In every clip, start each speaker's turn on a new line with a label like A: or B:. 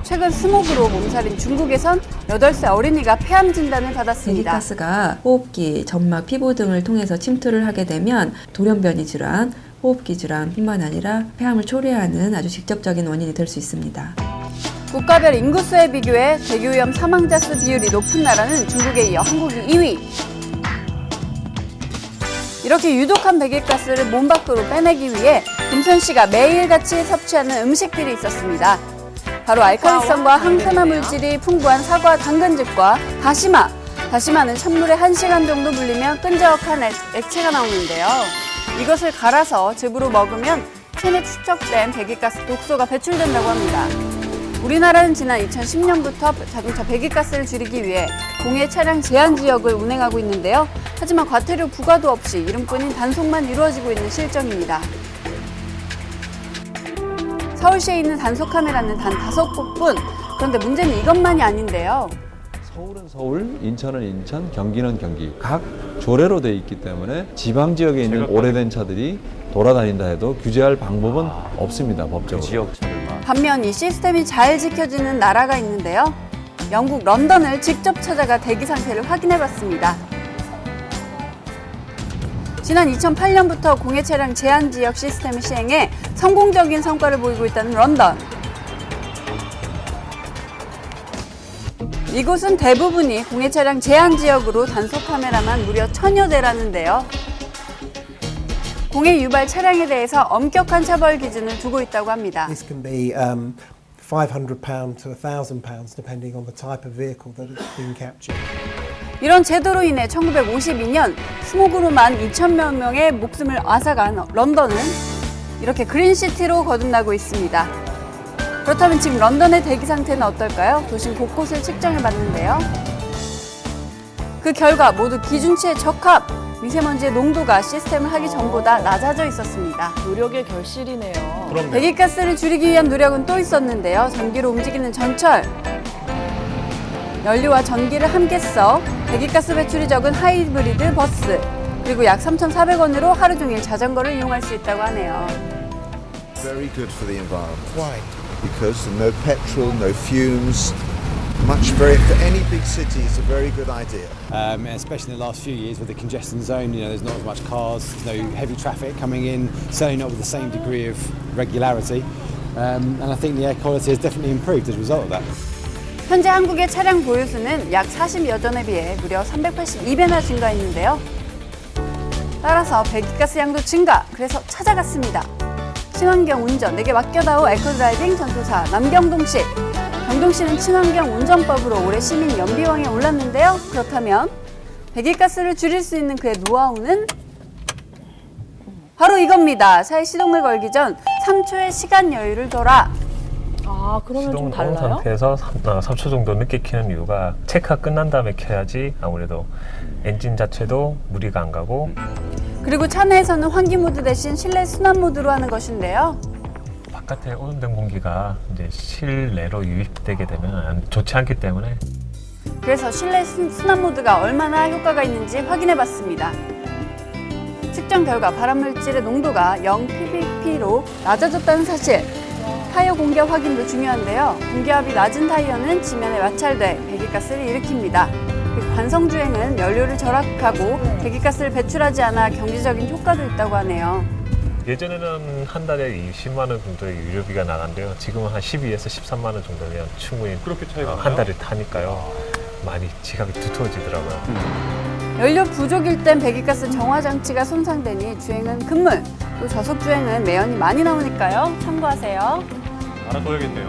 A: 최근 스모그로 몸살인 중국에선 8살 어린이가 폐암 진단을 받았습니다.
B: 배기가스가 호흡기, 점막, 피부 등을 통해서 침투를 하게 되면 돌연변이 질환, 호흡기 질환뿐만 아니라 폐암을 초래하는 아주 직접적인 원인이 될 수 있습니다.
A: 국가별 인구수에 비교해 대기오염 사망자 수 비율이 높은 나라는 중국에 이어 한국이 2위. 이렇게 유독한 배기가스를 몸 밖으로 빼내기 위해 김선 씨가 매일같이 섭취하는 음식들이 있었습니다. 바로 알칼리성과 항산화 물질이 풍부한 사과, 당근즙과 다시마. 다시마는 찬물에 1시간 정도 불리면 끈적한 액체가 나오는데요. 이것을 갈아서 즙으로 먹으면 체내 축적된 배기가스 독소가 배출된다고 합니다. 우리나라는 지난 2010년부터 자동차 배기가스를 줄이기 위해 공해 차량 제한 지역을 운행하고 있는데요. 하지만 과태료 부과도 없이 이름뿐인 단속만 이루어지고 있는 실정입니다. 서울시에 있는 단속 카메라는 단 5곳뿐. 그런데 문제는 이것만이 아닌데요.
C: 서울은 서울, 인천은 인천, 경기는 경기. 각 조례로 돼 있기 때문에 지방 지역에 있는 오래된 차들이 돌아다닌다 해도 규제할 방법은 없습니다, 법적으로.
D: 그 지역 차들만.
A: 반면 이 시스템이 잘 지켜지는 나라가 있는데요. 영국 런던을 직접 찾아가 대기 상태를 확인해봤습니다. 지난 2008년부터 공해 차량 제한 지역 시스템을 시행해 성공적인 성과를 보이고 있다는 런던. 이곳은 대부분이 공해 차량 제한 지역으로 단속 카메라만 무려 1000여 대라는데요. 공해 유발 차량에 대해서 엄격한 처벌 기준을 두고 있다고 합니다.
E: This can be £500 to £1,000 depending on the type of vehicle that it's been captured.
A: 이런 제도로 인해 1952년 스모그로만 2,000여 명의 목숨을 앗아간 런던은 이렇게 그린시티로 거듭나고 있습니다. 그렇다면 지금 런던의 대기 상태는 어떨까요? 도심 곳곳을 측정해봤는데요. 그 결과 모두 기준치에 적합! 미세먼지의 농도가 시스템을 하기 전보다 낮아져 있었습니다.
F: 노력의 결실이네요.
A: 배기가스를 줄이기 위한 노력은 또 있었는데요. 전기로 움직이는 전철. 연료와 전기를 함께 써 배기가스 배출이 적은 하이브리드 버스. 그리고 약 3,400원으로 하루 종일 자전거를 이용할 수 있다고 하네요.
G: Very good for the environment.
E: Why?
G: Because no petrol, no fumes. For any big city, it's a very good idea.
H: Especially in the last few years with the congestion zone, there's not as much cars, there's no heavy traffic coming in, certainly not with the same degree of regularity. And I think the air quality has definitely improved as a result of that.
A: 현재 한국의 차량 보유수는 약 40여 전에 비해 무려 382배나 증가했는데요. 따라서 배기가스 양도 증가, 그래서 찾아갔습니다. 친환경 운전, 내게 맡겨다오 에코드라이빙 전도사 남경동 씨. 경동 씨는 친환경 운전법으로 올해 시민 연비왕에 올랐는데요. 그렇다면 배기가스를 줄일 수 있는 그의 노하우는 바로 이겁니다. 차에 시동을 걸기 전 3초의 시간 여유를 둬라.
F: 아, 그러면 좀
I: 시동은
F: 달라요?
I: 온 상태에서 3초 정도 늦게 켜는 이유가 체크가 끝난 다음에 켜야지 아무래도 엔진 자체도 무리가 안 가고.
A: 그리고 차 내에서는 환기 모드 대신 실내 순환 모드로 하는 것인데요.
I: 바깥에 오염된 공기가 이제 실내로 유입되게 되면 좋지 않기 때문에.
A: 그래서 실내 순환 모드가 얼마나 효과가 있는지 확인해봤습니다. 측정 결과 발암물질의 농도가 0ppm로 낮아졌다는 사실. 타이어 공기압 확인도 중요한데요. 공기압이 낮은 타이어는 지면에 마찰돼 배기가스를 일으킵니다. 관성주행은 연료를 절약하고 배기가스를 배출하지 않아 경제적인 효과도 있다고 하네요.
I: 예전에는 한 달에 20만 원 정도의 유료비가 나갔는데요. 지금은 한 12에서 13만 원 정도면 충분히
D: 그렇게 차이가
I: 한 달을 타니까요. 많이 지갑이 두터워지더라고요.
A: 연료 부족일 땐 배기가스 정화 장치가 손상되니 주행은 금물, 또 저속 주행은 매연이 많이 나오니까요. 참고하세요.
D: 알아둬야겠네요.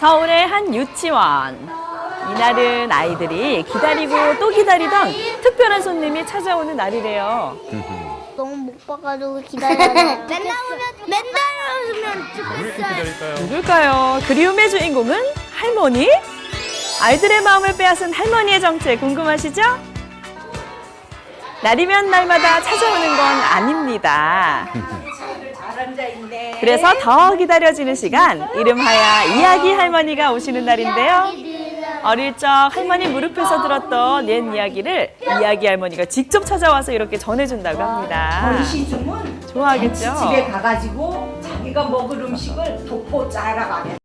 F: 서울의 한 유치원. 이날은 아이들이 기다리고 또 기다리던 특별한 손님이 찾아오는 날이래요.
J: 너무 못 봐가지고 기다려요. 맨날 오면
D: 왜 이렇게 기다릴까요?
F: 누굴까요? 그리움의 주인공은 할머니? 아이들의 마음을 빼앗은 할머니의 정체 궁금하시죠? 날이면 날마다 찾아오는 건 아닙니다. 그래서 더 기다려지는 시간, 이름하여 이야기 할머니가 오시는 날인데요. 어릴 적 할머니 무릎에서 들었던 옛 이야기를 이야기 할머니가 직접 찾아와서 이렇게 전해준다고 합니다.
K: 시중은
F: 좋아하겠죠?
K: 집에 가가지고 자기 자기가 먹을 음식을 돕고 자라가게.